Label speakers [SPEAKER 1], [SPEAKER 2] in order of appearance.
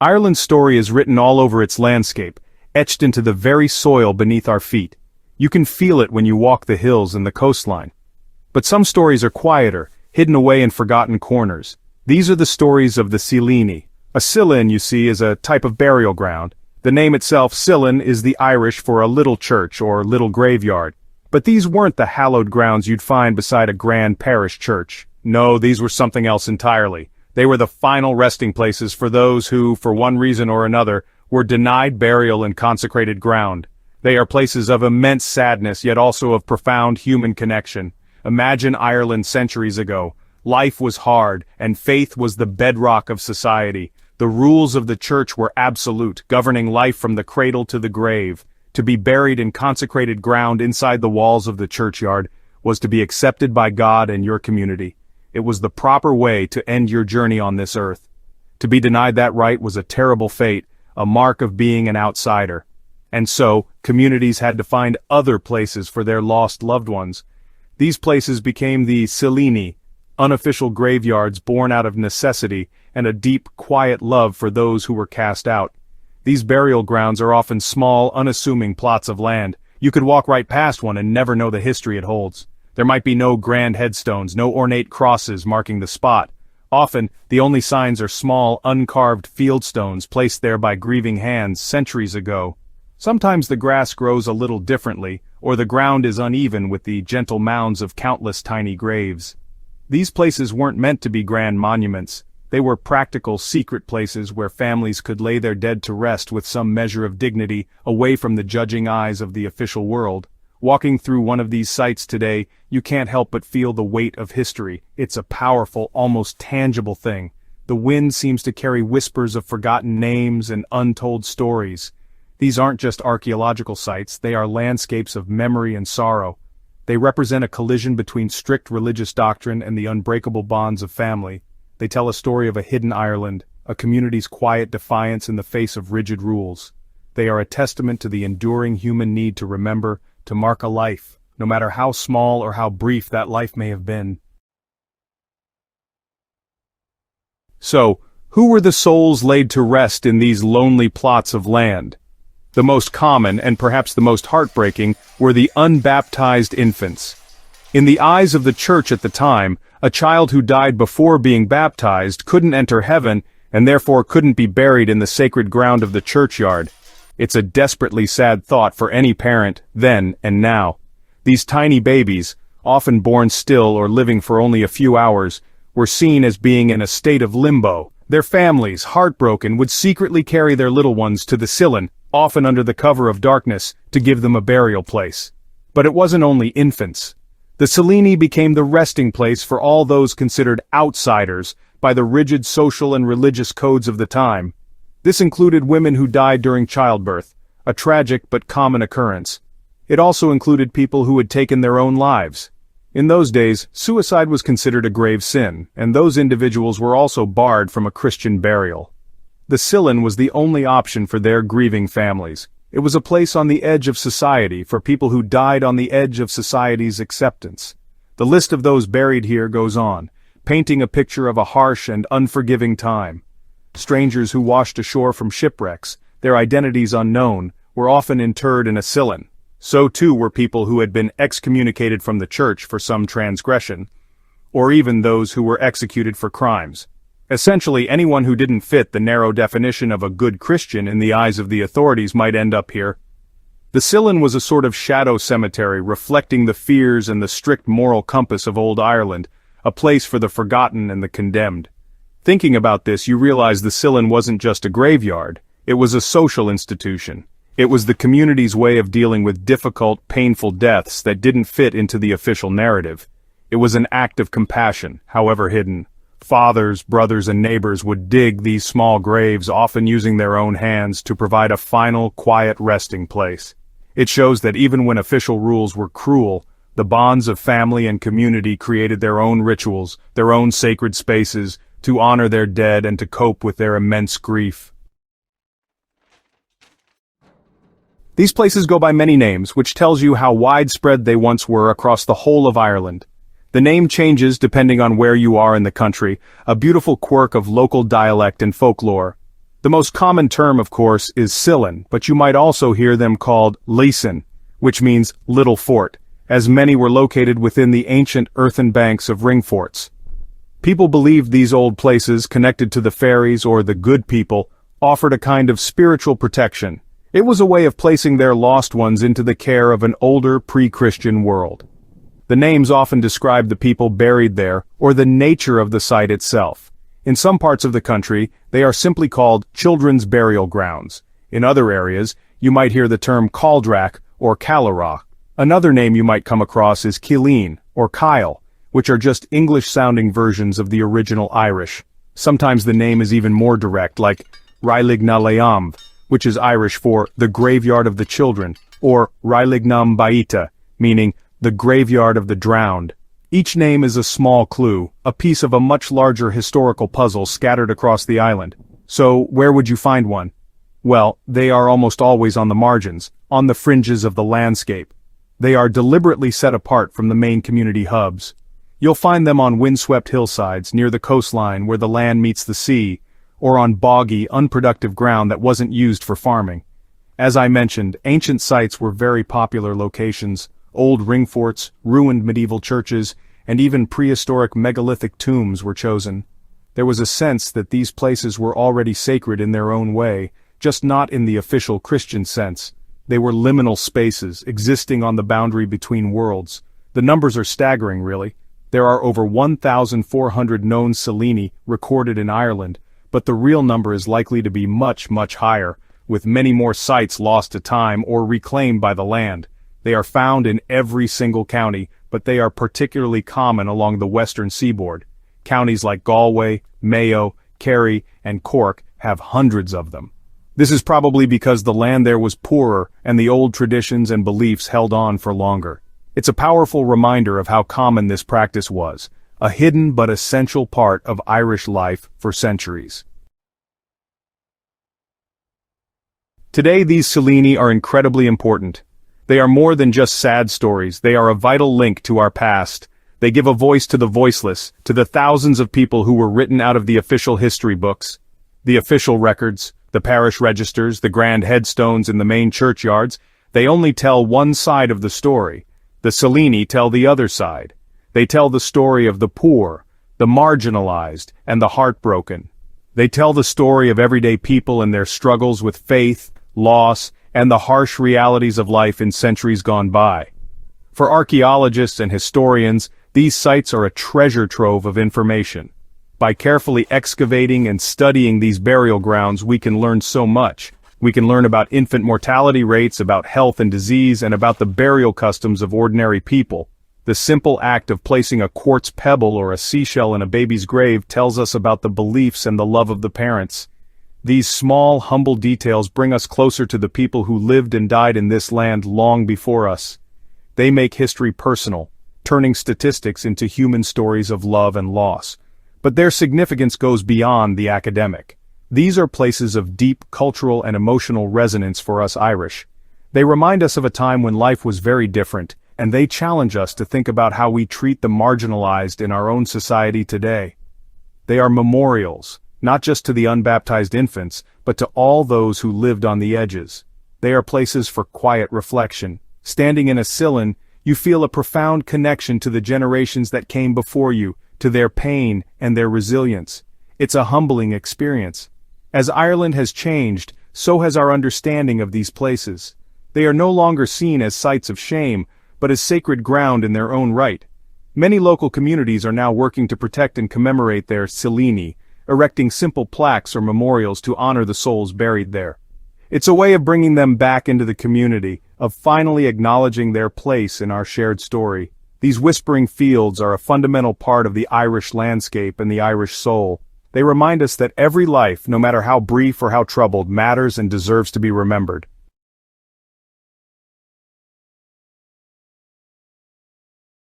[SPEAKER 1] Ireland's story is written all over its landscape, etched into the very soil beneath our feet. You can feel it when you walk the hills and the coastline. But some stories are quieter, hidden away in forgotten corners. These are the stories of the Cillíní. A cillín, you see, is a type of burial ground. The name itself, cillín, is the Irish for a little church or little graveyard. But these weren't the hallowed grounds you'd find beside a grand parish church. No, these were something else entirely. They were the final resting places for those who, for one reason or another, were denied burial in consecrated ground. They are places of immense sadness, yet also of profound human connection. Imagine Ireland centuries ago. Life was hard, and faith was the bedrock of society. The rules of the church were absolute, governing life from the cradle to the grave. To be buried in consecrated ground inside the walls of the churchyard was to be accepted by God and your community. It was the proper way to end your journey on this earth. To be denied that right was a terrible fate, a mark of being an outsider. And so, communities had to find other places for their lost loved ones. These places became the Cillíní, unofficial graveyards born out of necessity and a deep, quiet love for those who were cast out. These burial grounds are often small, unassuming plots of land. You could walk right past one and never know the history it holds. There might be no grand headstones, no ornate crosses marking the spot. Often, the only signs are small, uncarved field stones placed there by grieving hands centuries ago. Sometimes the grass grows a little differently, or the ground is uneven with the gentle mounds of countless tiny graves. These places weren't meant to be grand monuments. They were practical, secret places where families could lay their dead to rest with some measure of dignity, away from the judging eyes of the official world. Walking through one of these sites today, you can't help but feel the weight of history. It's a powerful, almost tangible thing. The wind seems to carry whispers of forgotten names and untold stories. These aren't just archaeological sites, they are landscapes of memory and sorrow. They represent a collision between strict religious doctrine and the unbreakable bonds of family. They tell a story of a hidden Ireland, a community's quiet defiance in the face of rigid rules. They are a testament to the enduring human need to remember, to mark a life, no matter how small or how brief that life may have been. So, who were the souls laid to rest in these lonely plots of land? The most common, and perhaps the most heartbreaking, were the unbaptized infants. In the eyes of the church at the time, a child who died before being baptized couldn't enter heaven, and therefore couldn't be buried in the sacred ground of the churchyard. It's a desperately sad thought for any parent, then and now. These tiny babies, often born still or living for only a few hours, were seen as being in a state of limbo. Their families, heartbroken, would secretly carry their little ones to the Cillín, often under the cover of darkness, to give them a burial place. But it wasn't only infants. The Cillíní became the resting place for all those considered outsiders by the rigid social and religious codes of the time. This included women who died during childbirth, a tragic but common occurrence. It also included people who had taken their own lives. In those days, suicide was considered a grave sin, and those individuals were also barred from a Christian burial. The Cillín was the only option for their grieving families. It was a place on the edge of society for people who died on the edge of society's acceptance. The list of those buried here goes on, painting a picture of a harsh and unforgiving time. Strangers who washed ashore from shipwrecks, their identities unknown, were often interred in a Cillín. So too were people who had been excommunicated from the church for some transgression, or even those who were executed for crimes. Essentially, anyone who didn't fit the narrow definition of a good Christian in the eyes of the authorities might end up here. The Cillín was a sort of shadow cemetery reflecting the fears and the strict moral compass of old Ireland, a place for the forgotten and the condemned. Thinking about this, you realize the Cillín wasn't just a graveyard, it was a social institution. It was the community's way of dealing with difficult, painful deaths that didn't fit into the official narrative. It was an act of compassion, however hidden. Fathers, brothers, and neighbors would dig these small graves, often using their own hands, to provide a final, quiet resting place. It shows that even when official rules were cruel, the bonds of family and community created their own rituals, their own sacred spaces, to honor their dead and to cope with their immense grief. These places go by many names, which tells you how widespread they once were across the whole of Ireland. The name changes depending on where you are in the country, a beautiful quirk of local dialect and folklore. The most common term, of course, is Cillíní, but you might also hear them called Leeson, which means little fort, as many were located within the ancient earthen banks of ring forts. People believed these old places, connected to the fairies or the good people, offered a kind of spiritual protection. It was a way of placing their lost ones into the care of an older pre-Christian world. The names often describe the people buried there, or the nature of the site itself. In some parts of the country, they are simply called children's burial grounds. In other areas, you might hear the term caldragh or caldragh. Another name you might come across is killeens or kyle, which are just English-sounding versions of the original Irish. Sometimes the name is even more direct, like Railg na Leamh, which is Irish for the graveyard of the children, or Railg na Mbaíta, meaning the graveyard of the drowned. Each name is a small clue, a piece of a much larger historical puzzle scattered across the island. So, where would you find one? Well, they are almost always on the margins, on the fringes of the landscape. They are deliberately set apart from the main community hubs. You'll find them on windswept hillsides near the coastline where the land meets the sea, or on boggy, unproductive ground that wasn't used for farming. As I mentioned, ancient sites were very popular locations. Old ring forts, ruined medieval churches, and even prehistoric megalithic tombs were chosen. There was a sense that these places were already sacred in their own way, just not in the official Christian sense. They were liminal spaces, existing on the boundary between worlds. The numbers are staggering, really. There are over 1,400 known Cillíní recorded in Ireland, but the real number is likely to be much, much higher, with many more sites lost to time or reclaimed by the land. They are found in every single county, but they are particularly common along the western seaboard. Counties like Galway, Mayo, Kerry, and Cork have hundreds of them. This is probably because the land there was poorer and the old traditions and beliefs held on for longer. It's a powerful reminder of how common this practice was, a hidden but essential part of Irish life for centuries. Today these Cillíní are incredibly important. They are more than just sad stories, they are a vital link to our past. They give a voice to the voiceless, to the thousands of people who were written out of the official history books. The official records, the parish registers, the grand headstones in the main churchyards, they only tell one side of the story. The Cillíní tell the other side. They tell the story of the poor, the marginalized, and the heartbroken. They tell the story of everyday people and their struggles with faith, loss, and the harsh realities of life in centuries gone by. For archaeologists and historians, these sites are a treasure trove of information. By carefully excavating and studying these burial grounds, we can learn so much. We can learn about infant mortality rates, about health and disease, and about the burial customs of ordinary people. The simple act of placing a quartz pebble or a seashell in a baby's grave tells us about the beliefs and the love of the parents. These small, humble details bring us closer to the people who lived and died in this land long before us. They make history personal, turning statistics into human stories of love and loss. But their significance goes beyond the academic. These are places of deep cultural and emotional resonance for us Irish. They remind us of a time when life was very different, and they challenge us to think about how we treat the marginalized in our own society today. They are memorials, not just to the unbaptized infants, but to all those who lived on the edges. They are places for quiet reflection. Standing in a Cillín, you feel a profound connection to the generations that came before you, to their pain and their resilience. It's a humbling experience. As Ireland has changed, so has our understanding of these places. They are no longer seen as sites of shame, but as sacred ground in their own right. Many local communities are now working to protect and commemorate their Cillíní, erecting simple plaques or memorials to honor the souls buried there. It's a way of bringing them back into the community, of finally acknowledging their place in our shared story. These whispering fields are a fundamental part of the Irish landscape and the Irish soul. They remind us that every life, no matter how brief or how troubled, matters and deserves to be remembered.